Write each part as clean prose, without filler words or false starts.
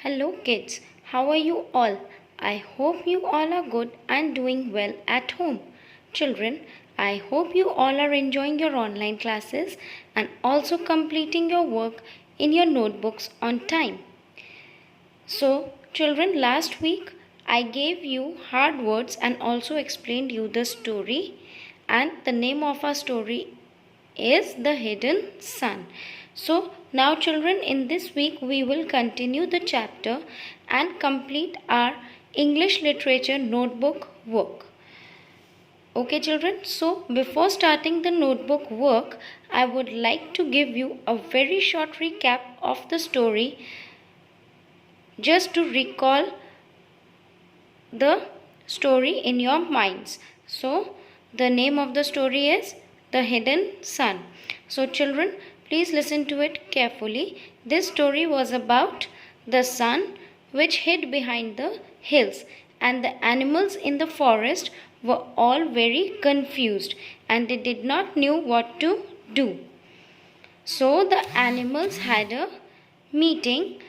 Hello kids, how are you all? I hope you all are good and doing well at home. Children, I hope you all are enjoying your online classes and also completing your work in your notebooks on time. So, children, last week I gave you hard words and also explained you the story, and the name of our story is The Hidden Sun. So now children, in this week we will continue the chapter and complete our English literature notebook work. Okay children, so before starting the notebook work, I would like to give you a very short recap of the story just to recall the story in your minds. So the name of the story is The Hidden Sun. So children, please listen to it carefully. This story was about the sun which hid behind the hills, and the animals in the forest were all very confused and they did not know what to do. So the animals had a meeting,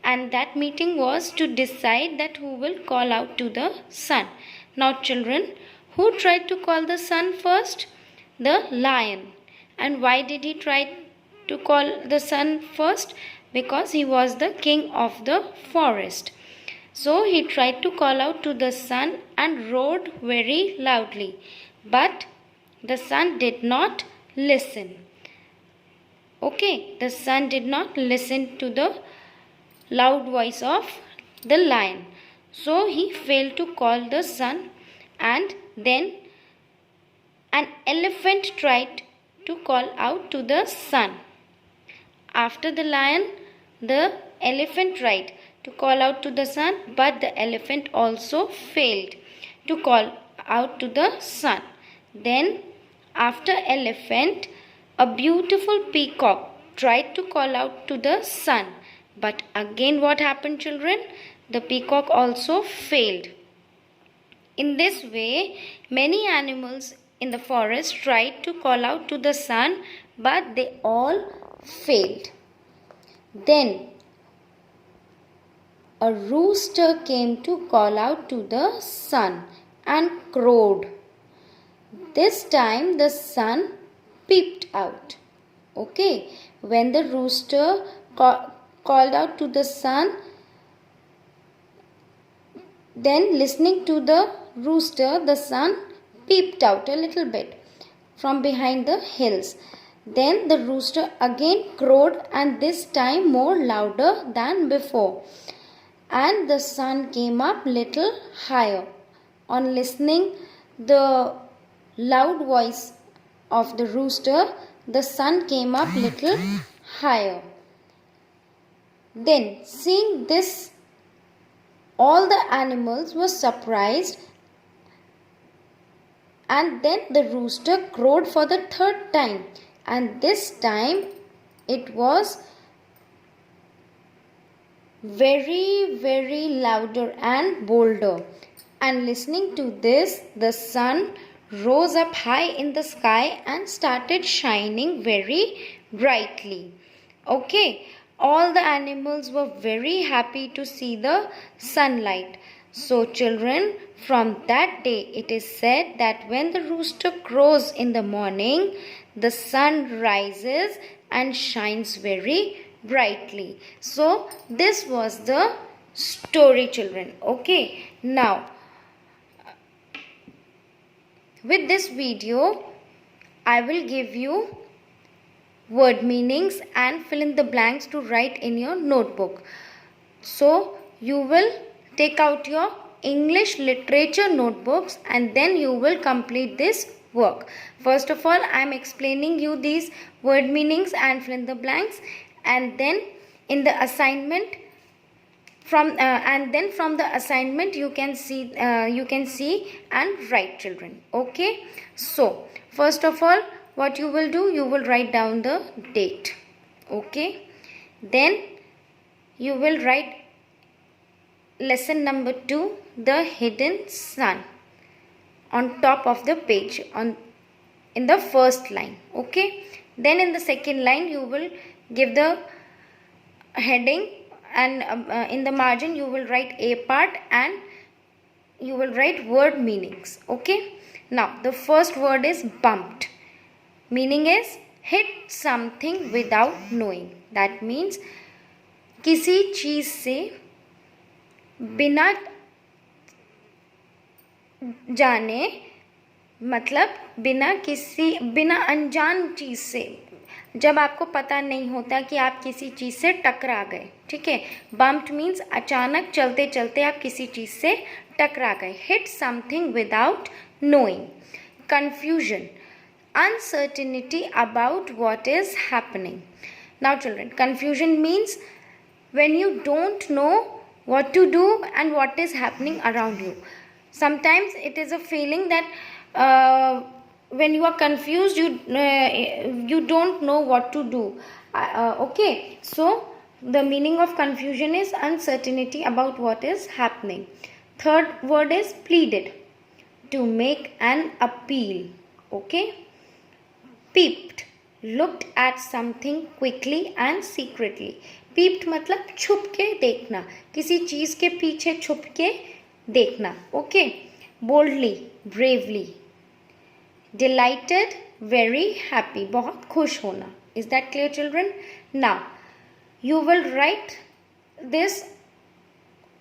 and that meeting was to decide that who will call out to the sun. Now children, who tried to call the sun first? The lion. And why did he try to call the sun first? Because he was the king of the forest. So he tried to call out to the sun and roared very loudly. But the sun did not listen. Okay, the sun did not listen to the loud voice of the lion. So he failed to call the sun, and then an elephant tried to call out to the sun. After the lion, the elephant tried to call out to the sun, but the elephant also failed to call out to the sun. Then after elephant, a beautiful peacock tried to call out to the sun. But again what happened children? The peacock also failed. In this way, many animals in the forest tried to call out to the sun, but they all failed. Then a rooster came to call out to the sun and crowed. This time the sun peeped out. Okay, when the rooster called out to the sun, then listening to the rooster, the sun peeped out a little bit from behind the hills. Then the rooster again crowed, and this time more louder than before. And the sun came up little higher. On listening the loud voice of the rooster, the sun came up little higher. Then, seeing this, all the animals were surprised, and then the rooster crowed for the third time, and this time it was very louder and bolder. And listening to this, the sun rose up high in the sky and started shining very brightly. Okay, all the animals were very happy to see the sunlight. So children, from that day it is said that when the rooster crows in the morning, the sun rises and shines very brightly. So this was the story children. Okay, now with this video I will give you word meanings and fill in the blanks to write in your notebook. So you will take out your English literature notebooks and then you will complete this work. First of all, I am explaining you these word meanings and fill in the blanks, and then in the assignment from the assignment you can see and write children. Okay, so first of all, what you will do, you will write down the date. Okay, then you will write lesson number 2, The Hidden Sun, on top of the page in the first line. Okay, then in the second line you will give the heading and in the margin you will write a part and you will write word meanings. Okay, now the first word is bumped. Meaning is hit something without knowing. That means किसी चीज से बिना जाने, मतलब बिना अनजान चीज से, जब आपको पता नहीं होता कि आप किसी चीज से टकरा गए. ठीक है, बम्प्ड मीन्स अचानक चलते चलते आप किसी चीज से टकरा गए. Hit something without knowing. Confusion, uncertainty about what is happening. Now children, confusion means when you don't know what to do and what is happening around you. Sometimes it is a feeling that when you are confused, you don't know what to do. Okay, so the meaning of confusion is uncertainty about what is happening. Third word is pleaded, to make an appeal. Okay, peeped, looked at something quickly and secretly. peeped मतलब छुप के देखना, किसी चीज के पीछे छुप के देखना. Okay, boldly, bravely. delighted, very happy, बहुत खुश होना. Is that clear children? Now you will write this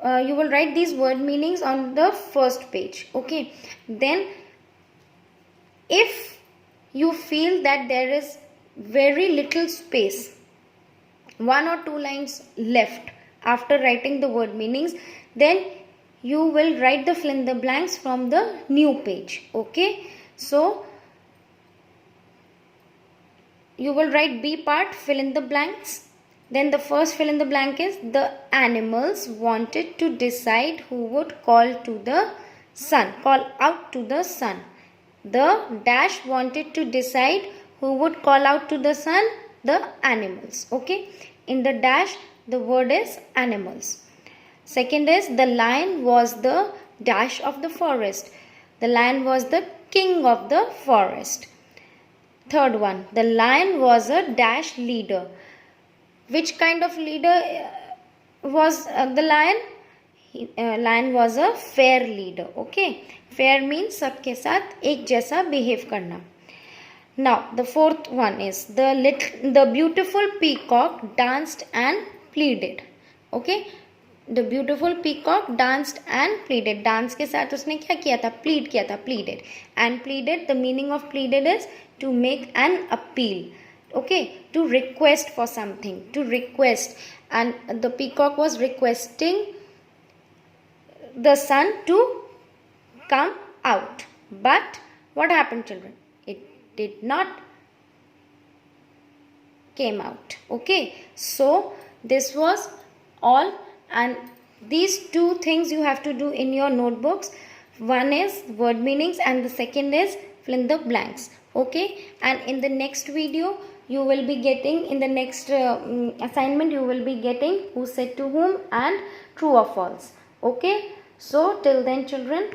you will write these word meanings on the first page. Okay, then if you feel that there is very little space, 1 or 2 lines left after writing the word meanings, then you will write the fill in the blanks from the new page. Okay, so you will write B part, fill in the blanks. Then the first fill in the blank is the animals wanted to decide who would call out to the sun. The dash wanted to decide who would call out to the sun, the animals. Okay, in the dash the word is animals. Second is the lion was the dash of the forest. The lion was the king of the forest. Third one, the lion was a dash leader. Which kind of leader was the lion? Lion was a fair leader. Okay, fair means सबके साथ एक जैसा behave करना. Now the fourth one is the beautiful peacock danced and pleaded. Okay, the beautiful peacock danced and pleaded. Dance के साथ उसने क्या किया था? Plead किया था, pleaded. And pleaded, the meaning of pleaded is to make an appeal. Okay, to request for something, to request. And the peacock was requesting the sun to come out. But what happened children? It did not came out. Okay, so this was all, and these 2 things you have to do in your notebooks. One is word meanings and the second is fill in the blanks. Okay, and in the next video you will be getting, in the next assignment you will be getting who said to whom and true or false. Okay, so till then children,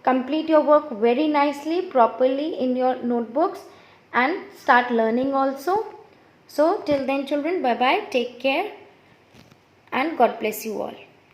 complete your work very nicely, properly in your notebooks and start learning also. So till then children, bye bye, take care and God bless you all.